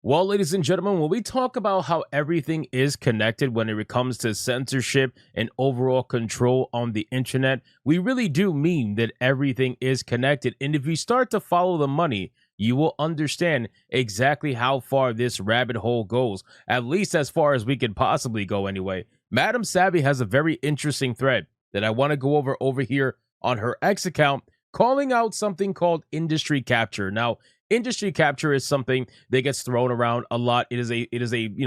Well, ladies and gentlemen, when we talk about how everything is connected when it comes to censorship and overall control on the internet, we really do mean that everything is connected. And if you start to follow the money, you will understand exactly how far this rabbit hole goes, at least as far as we can possibly go anyway. Madam Savvy has a very interesting thread that I want to go over here on her X account, calling out something called industry capture. Now, industry capture is something that gets thrown around a lot. It is a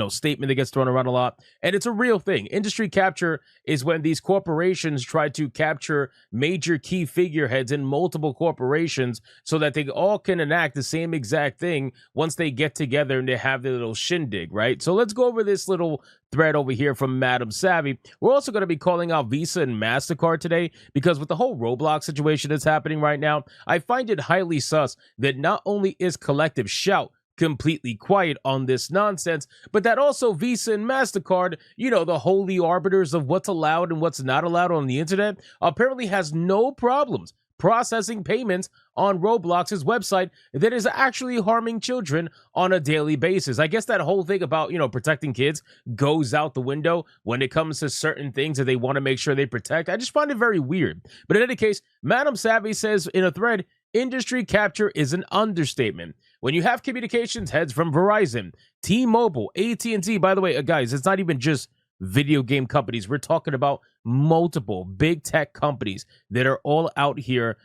statement that gets thrown around a lot, and it's a real thing. Industry capture is when these corporations try to capture major key figureheads in multiple corporations so that they all can enact the same exact thing once they get together and they have their little shindig, right? So let's go over this little thread over here from Madam Savvy. We're also going to be calling out Visa and MasterCard today because with the whole Roblox situation that's happening right now, I find it highly sus that not only is collective shout completely quiet on this nonsense, but that also Visa and MasterCard, the holy arbiters of what's allowed and what's not allowed on the internet, apparently has no problems processing payments on Roblox's website that is actually harming children on a daily basis. I guess that whole thing about, protecting kids goes out the window when it comes to certain things that they want to make sure they protect. I just find it very weird. But in any case, Madam Savvy says in a thread, industry capture is an understatement. When you have communications heads from Verizon, T-Mobile, AT&T, by the way, guys, it's not even just video game companies. We're talking about multiple big tech companies that are all out here,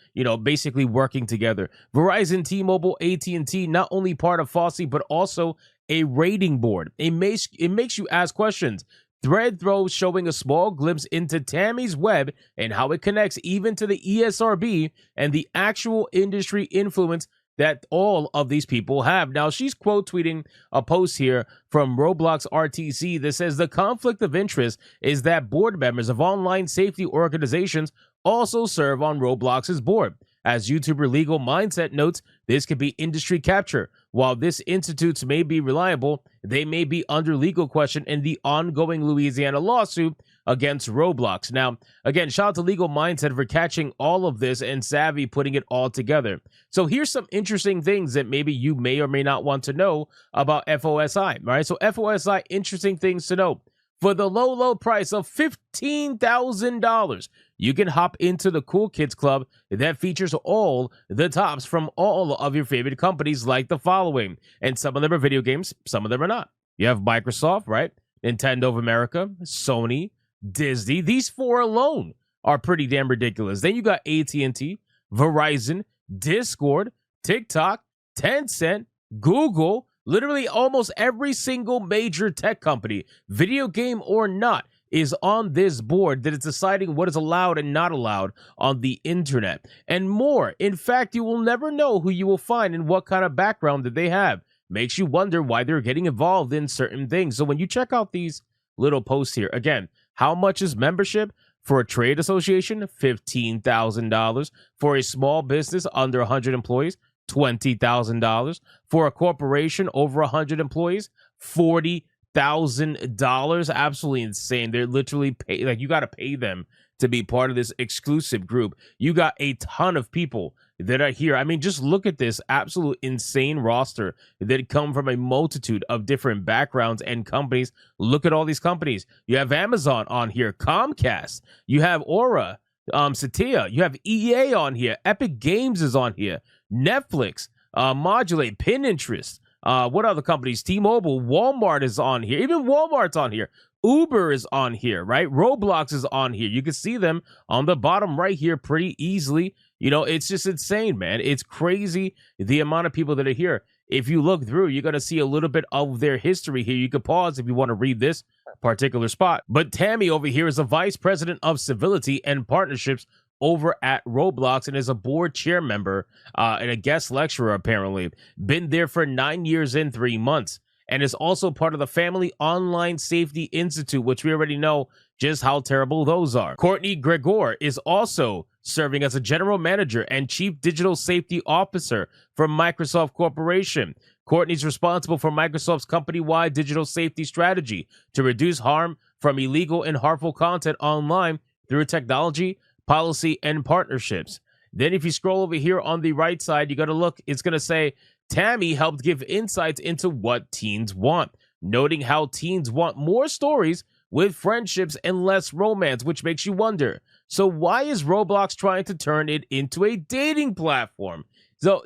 basically working together. Verizon, T-Mobile, AT&T, not only part of FOSI, but also a rating board. It makes you ask questions. Thread throws showing a small glimpse into Tammy's web and how it connects even to the ESRB and the actual industry influence that all of these people have. Now, she's quote tweeting a post here from Roblox RTC that says the conflict of interest is that board members of online safety organizations also serve on Roblox's board. As YouTuber Legal Mindset notes, this could be industry capture. While this institutes may be reliable, they may be under legal question in the ongoing Louisiana lawsuit against Roblox. Now, again, shout out to Legal Mindset for catching all of this and Savvy putting it all together. So here's some interesting things that maybe you may or may not want to know about FOSI, right? So FOSI, interesting things to know. For the low price of $15,000, you can hop into the Cool Kids Club that features all the tops from all of your favorite companies like the following. And some of them are video games, some of them are not. You have Microsoft, right? Nintendo of America, Sony, Disney. These four alone are pretty damn ridiculous. Then you got AT&T, Verizon, Discord, TikTok, Tencent, Google, literally almost every single major tech company, video game or not, is on this board that is deciding what is allowed and not allowed on the internet and more. In fact, you will never know who you will find and what kind of background that they have. Makes you wonder why they're getting involved in certain things. So when you check out these little posts here, again, how much is membership? For a trade association, $15,000. For a small business under 100 employees, $20,000. For a corporation over 100 employees, $40,000. Absolutely insane. They're literally you got to pay them to be part of this exclusive group. You got a ton of people that are here. I mean, just look at this absolute insane roster that come from a multitude of different backgrounds and companies. Look at all these companies. You have Amazon on here, Comcast, you have Aura, Satya, you have EA on here, Epic Games is on here, Netflix, Modulate, Pinterest, what other companies? T-Mobile, Walmart is on here. Even Walmart's on here. Uber is on here, right? Roblox is on here. You can see them on the bottom right here pretty easily. It's just insane, man. It's crazy the amount of people that are here. If you look through, you're going to see a little bit of their history here. You can pause if you want to read this particular spot. But Tammy over here is a vice president of civility and partnerships over at Roblox and is a board chair member and a guest lecturer, apparently. Been there for 9 years and 3 months. And is also part of the Family Online Safety Institute, which we already know just how terrible those are. Courtney Gregor is also serving as a general manager and chief digital safety officer for Microsoft Corporation. Courtney's responsible for Microsoft's company-wide digital safety strategy to reduce harm from illegal and harmful content online through technology, policy, and partnerships. Then if you scroll over here on the right side, you got to look, it's going to say Tammy helped give insights into what teens want, noting how teens want more stories with friendships and less romance, which makes you wonder, so why is Roblox trying to turn it into a dating platform? So,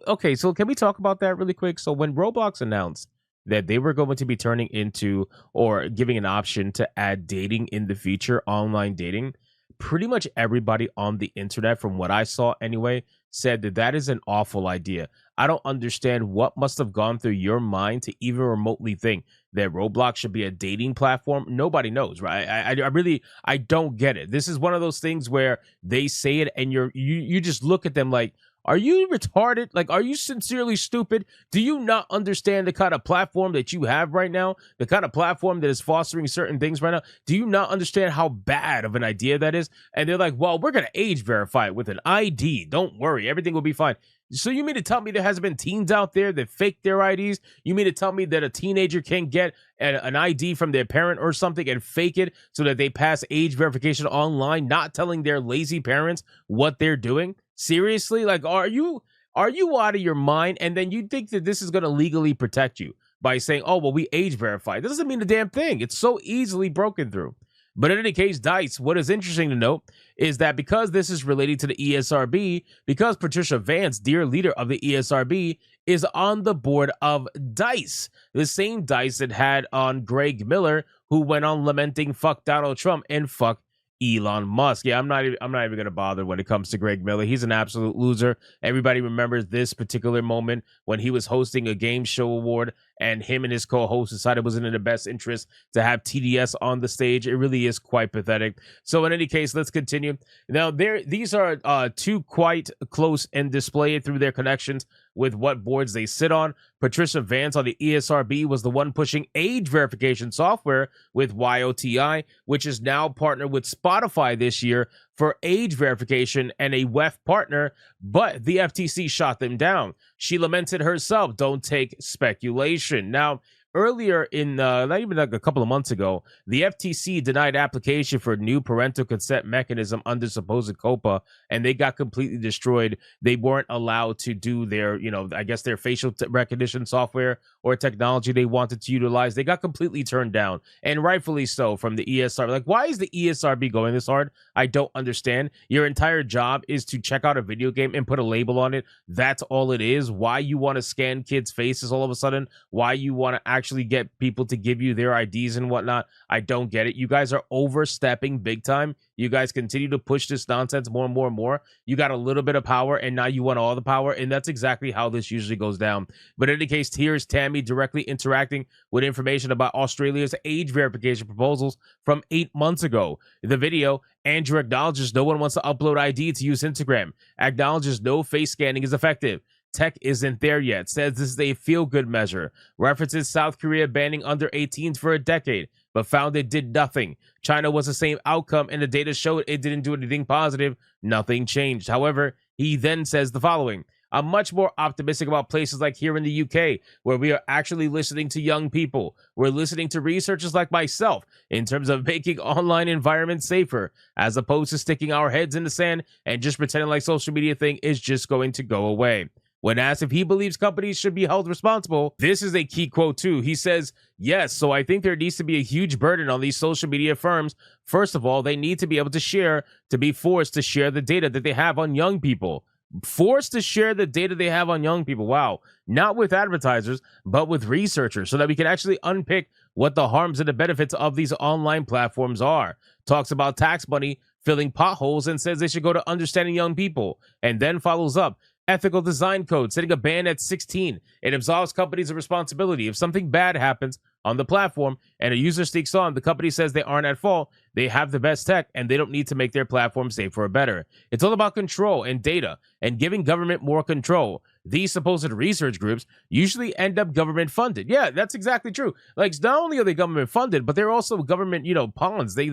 okay, so can we talk about that really quick? So when Roblox announced that they were going to be turning into or giving an option to add dating in the future, online dating, pretty much everybody on the internet, from what I saw anyway, said that that is an awful idea. I don't understand what must have gone through your mind to even remotely think that Roblox should be a dating platform. Nobody knows, right? I really, I don't get it. This is one of those things where they say it and you just look at them like, are you retarded? Like, are you sincerely stupid? Do you not understand the kind of platform that you have right now? The kind of platform that is fostering certain things right now? Do you not understand how bad of an idea that is? And they're like, well, we're going to age verify it with an ID. Don't worry. Everything will be fine. So you mean to tell me there hasn't been teens out there that fake their IDs? You mean to tell me that a teenager can get an ID from their parent or something and fake it so that they pass age verification online, not telling their lazy parents what they're doing? Seriously? Like, are you out of your mind? And then you think that this is going to legally protect you by saying, oh, well, we age verify. That doesn't mean a damn thing. It's so easily broken through. But in any case, Dice, what is interesting to note is that because this is related to the ESRB, because Patricia Vance, dear leader of the ESRB, is on the board of Dice, the same Dice that had on Greg Miller, who went on lamenting fuck Donald Trump and fuck Elon Musk. Yeah, I'm not even going to bother when it comes to Greg Miller. He's an absolute loser. Everybody remembers this particular moment when he was hosting a game show award and him and his co-host decided it wasn't in the best interest to have TDS on the stage. It really is quite pathetic. So in any case, let's continue. Now, these are two quite close and displayed through their connections with what boards they sit on. Patricia Vance on the ESRB was the one pushing age verification software with YOTI, which is now partnered with Spotify this year for age verification and a WEF partner, but the FTC shot them down. She lamented herself, don't take speculation. Now, earlier in, not even like a couple of months ago, the FTC denied application for a new parental consent mechanism under supposed COPA, and they got completely destroyed. They weren't allowed to do their, I guess their facial recognition software or technology they wanted to utilize. They got completely turned down, and rightfully so, from the ESRB. Like, why is the ESRB going this hard? I don't understand. Your entire job is to check out a video game and put a label on it. That's all it is. Why you want to scan kids' faces all of a sudden? Why you want to actually get people to give you their IDs and whatnot? I don't get it. You guys are overstepping big time. You guys continue to push this nonsense more and more and more. You got a little bit of power, and now you want all the power, and that's exactly how this usually goes down. But in any case, here's Tammy directly interacting with information about Australia's age verification proposals from 8 months ago. The video, Andrew acknowledges no one wants to upload ID to use Instagram, acknowledges no face scanning is effective. Tech isn't there yet, says this is a feel-good measure, references South Korea banning under 18s for a decade, but found it did nothing. China was the same outcome, and the data showed it didn't do anything positive. Nothing changed. However, he then says the following: I'm much more optimistic about places like here in the UK, where we are actually listening to young people. We're listening to researchers like myself in terms of making online environments safer, as opposed to sticking our heads in the sand and just pretending like social media thing is just going to go away. When asked if he believes companies should be held responsible, this is a key quote too. He says, yes, so I think there needs to be a huge burden on these social media firms. First of all, they need to be able to be forced to share the data that they have on young people. Forced to share the data they have on young people. Wow. Not with advertisers, but with researchers, so that we can actually unpick what the harms and the benefits of these online platforms are. Talks about tax money filling potholes and says they should go to understanding young people, and then follows up. Ethical design code, setting a ban at 16. It absolves companies of responsibility. If something bad happens on the platform and a user sneaks on, the company says they aren't at fault. They have the best tech and they don't need to make their platform safer or better. It's all about control and data and giving government more control. These supposed research groups usually end up government funded. Yeah, that's exactly true. Like, not only are they government funded, but they're also government, pawns. They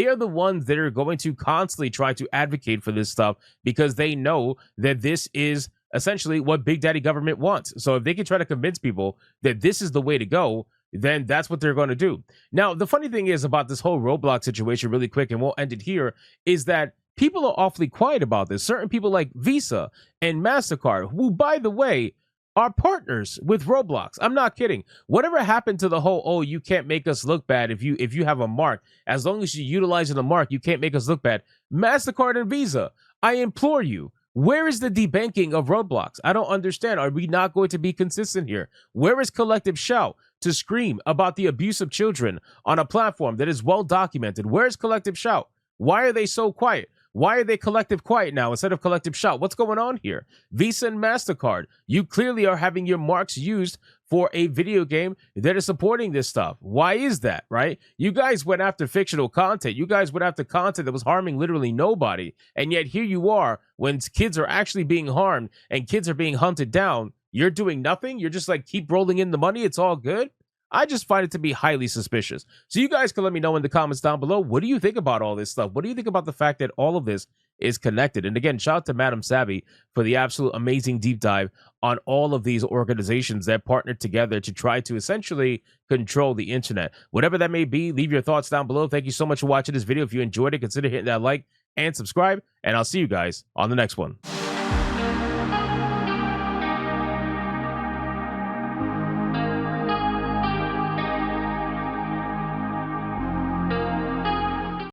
are the ones that are going to constantly try to advocate for this stuff because they know that this is essentially what Big Daddy government wants. So if they can try to convince people that this is the way to go, then that's what they're going to do. Now, the funny thing is about this whole Roblox situation, really quick, and we'll end it here, is that people are awfully quiet about this. Certain people like Visa and MasterCard, who, by the way, are partners with Roblox. I'm not kidding. Whatever happened to the whole, oh, you can't make us look bad if you have a mark. As long as you're utilizing the mark, you can't make us look bad. MasterCard and Visa, I implore you, where is the debanking of Roblox? I don't understand. Are we not going to be consistent here? Where is collective shout to scream about the abuse of children on a platform that is well documented? Where is collective shout? Why are they so quiet? Why are they collective quiet now instead of collective shout? What's going on here? Visa and MasterCard, you clearly are having your marks used for a video game that is supporting this stuff. Why is that, right? You guys went after fictional content. You guys went after content that was harming literally nobody. And yet here you are when kids are actually being harmed and kids are being hunted down. You're doing nothing. You're just like, keep rolling in the money. It's all good. I just find it to be highly suspicious. So you guys can let me know in the comments down below. What do you think about all this stuff? What do you think about the fact that all of this is connected? And again, shout out to Madam Savvy for the absolute amazing deep dive on all of these organizations that partnered together to try to essentially control the internet. Whatever that may be, leave your thoughts down below. Thank you so much for watching this video. If you enjoyed it, consider hitting that like and subscribe, and I'll see you guys on the next one.